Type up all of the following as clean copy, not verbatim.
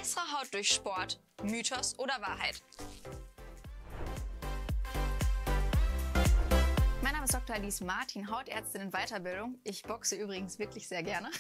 Bessere Haut durch Sport, Mythos oder Wahrheit? Mein Name ist Dr. Alice Martin, Hautärztin in Weiterbildung. Ich boxe übrigens wirklich sehr gerne.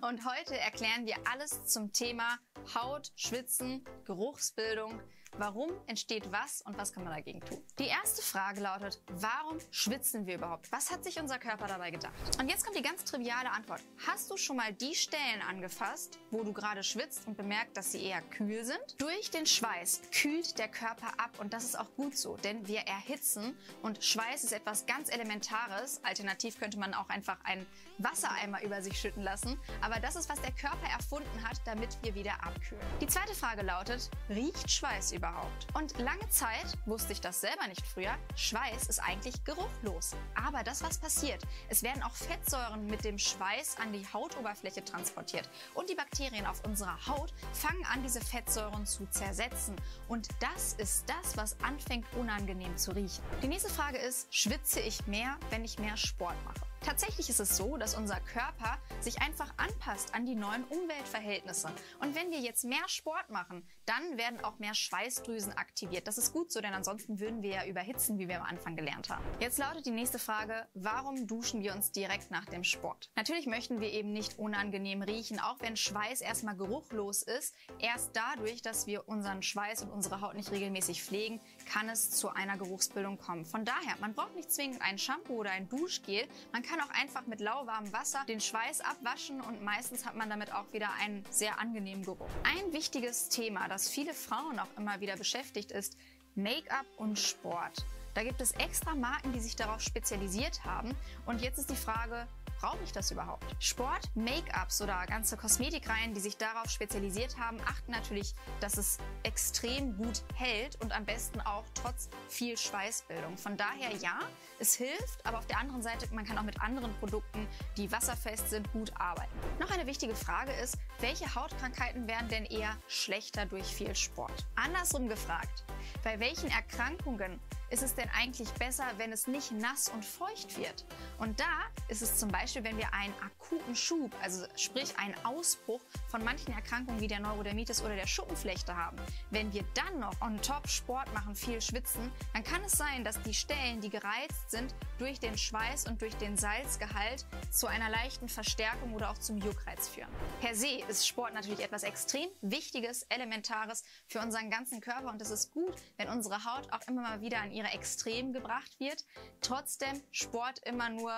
Und heute erklären wir alles zum Thema Haut, Schwitzen, Geruchsbildung. Warum entsteht was und was kann man dagegen tun? Die erste Frage lautet, warum schwitzen wir überhaupt? Was hat sich unser Körper dabei gedacht? Und jetzt kommt die ganz triviale Antwort. Hast du schon mal die Stellen angefasst, wo du gerade schwitzt und bemerkt, dass sie eher kühl sind? Durch den Schweiß kühlt der Körper ab und das ist auch gut so, denn wir erhitzen und Schweiß ist etwas ganz Elementares. Alternativ könnte man auch einfach einen Wassereimer über sich schütten lassen. Aber das ist, was der Körper erfunden hat, damit wir wieder abkühlen. Die zweite Frage lautet, riecht Schweiß überhaupt? Und lange Zeit wusste ich das selber nicht früher, Schweiß ist eigentlich geruchlos. Aber das, was passiert, es werden auch Fettsäuren mit dem Schweiß an die Hautoberfläche transportiert. Und die Bakterien auf unserer Haut fangen an, diese Fettsäuren zu zersetzen. Und das ist das, was anfängt unangenehm zu riechen. Die nächste Frage ist, schwitze ich mehr, wenn ich mehr Sport mache? Tatsächlich ist es so, dass unser Körper sich einfach anpasst an die neuen Umweltverhältnisse. Und wenn wir jetzt mehr Sport machen, dann werden auch mehr Schweißdrüsen aktiviert. Das ist gut so, denn ansonsten würden wir ja überhitzen, wie wir am Anfang gelernt haben. Jetzt lautet die nächste Frage, warum duschen wir uns direkt nach dem Sport? Natürlich möchten wir eben nicht unangenehm riechen, auch wenn Schweiß erstmal geruchlos ist. Erst dadurch, dass wir unseren Schweiß und unsere Haut nicht regelmäßig pflegen, kann es zu einer Geruchsbildung kommen. Von daher, man braucht nicht zwingend ein Shampoo oder ein Duschgel. Man kann auch einfach mit lauwarmem Wasser den Schweiß abwaschen und meistens hat man damit auch wieder einen sehr angenehmen Geruch. Ein wichtiges Thema, das viele Frauen auch immer wieder beschäftigt, ist Make-up und Sport. Da gibt es extra Marken, die sich darauf spezialisiert haben. Und jetzt ist die Frage, brauche ich das überhaupt? Sport, Make-ups oder ganze Kosmetikreihen, die sich darauf spezialisiert haben, achten natürlich, dass es extrem gut hält und am besten auch trotz viel Schweißbildung. Von daher ja, es hilft, aber auf der anderen Seite, man kann auch mit anderen Produkten, die wasserfest sind, gut arbeiten. Noch eine wichtige Frage ist, welche Hautkrankheiten werden denn eher schlechter durch viel Sport? Andersrum gefragt, bei welchen Erkrankungen ist es denn eigentlich besser, wenn es nicht nass und feucht wird? Und da ist es zum Beispiel, wenn wir einen akuten Schub, also sprich einen Ausbruch von manchen Erkrankungen wie der Neurodermitis oder der Schuppenflechte haben. Wenn wir dann noch on top Sport machen, viel schwitzen, dann kann es sein, dass die Stellen, die gereizt sind, durch den Schweiß und durch den Salzgehalt zu einer leichten Verstärkung oder auch zum Juckreiz führen. Per se ist Sport natürlich etwas extrem Wichtiges, Elementares für unseren ganzen Körper und es ist gut, wenn unsere Haut auch immer mal wieder an ihre Extremen gebracht wird. Trotzdem Sport immer nur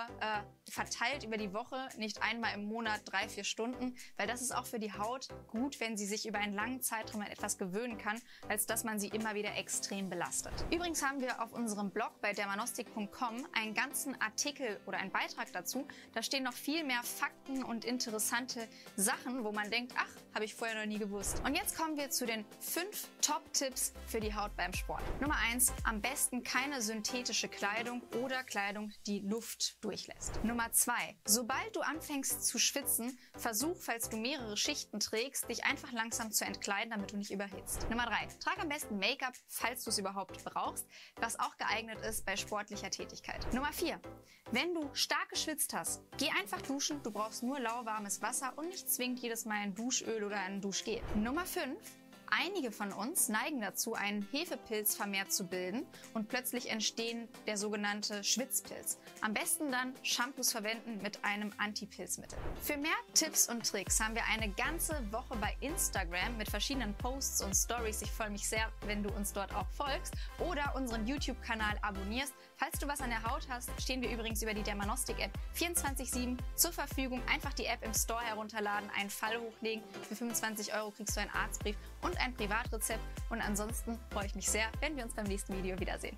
verteilt über die Woche, nicht einmal im Monat 3-4 Stunden, weil das ist auch für die Haut gut, wenn sie sich über einen langen Zeitraum an etwas gewöhnen kann, als dass man sie immer wieder extrem belastet. Übrigens haben wir auf unserem Blog bei dermanostik.com einen ganzen Artikel oder einen Beitrag dazu. Da stehen noch viel mehr Fakten und interessante Sachen, wo man denkt, ach, habe ich vorher noch nie gewusst. Und jetzt kommen wir zu den 5 Top-Tipps für die Haut beim Sport. Nummer 1, am besten keine synthetische Kleidung oder Kleidung, die Luft durchlässt. Nummer 2, sobald du anfängst zu schwitzen, versuch, falls du mehrere Schichten trägst, dich einfach langsam zu entkleiden, damit du nicht überhitzt. Nummer 3, trag am besten Make-up, falls du es überhaupt brauchst, was auch geeignet ist bei sportlicher Tätigkeit. Nummer 4, wenn du stark geschwitzt hast, geh einfach duschen, du brauchst nur lauwarmes Wasser und nicht zwingend jedes Mal ein Duschöl oder ein Duschgel. Nummer 5, einige von uns neigen dazu, einen Hefepilz vermehrt zu bilden und plötzlich entstehen der sogenannte Schwitzpilz. Am besten dann Shampoos verwenden mit einem Antipilzmittel. Für mehr Tipps und Tricks haben wir eine ganze Woche bei Instagram mit verschiedenen Posts und Stories. Ich freue mich sehr, wenn du uns dort auch folgst oder unseren YouTube-Kanal abonnierst. Falls du was an der Haut hast, stehen wir übrigens über die Dermanostik-App 24/7 zur Verfügung. Einfach die App im Store herunterladen, einen Fall hochlegen. Für 25 € kriegst du einen Arztbrief und ein Privatrezept. Und ansonsten freue ich mich sehr, wenn wir uns beim nächsten Video wiedersehen.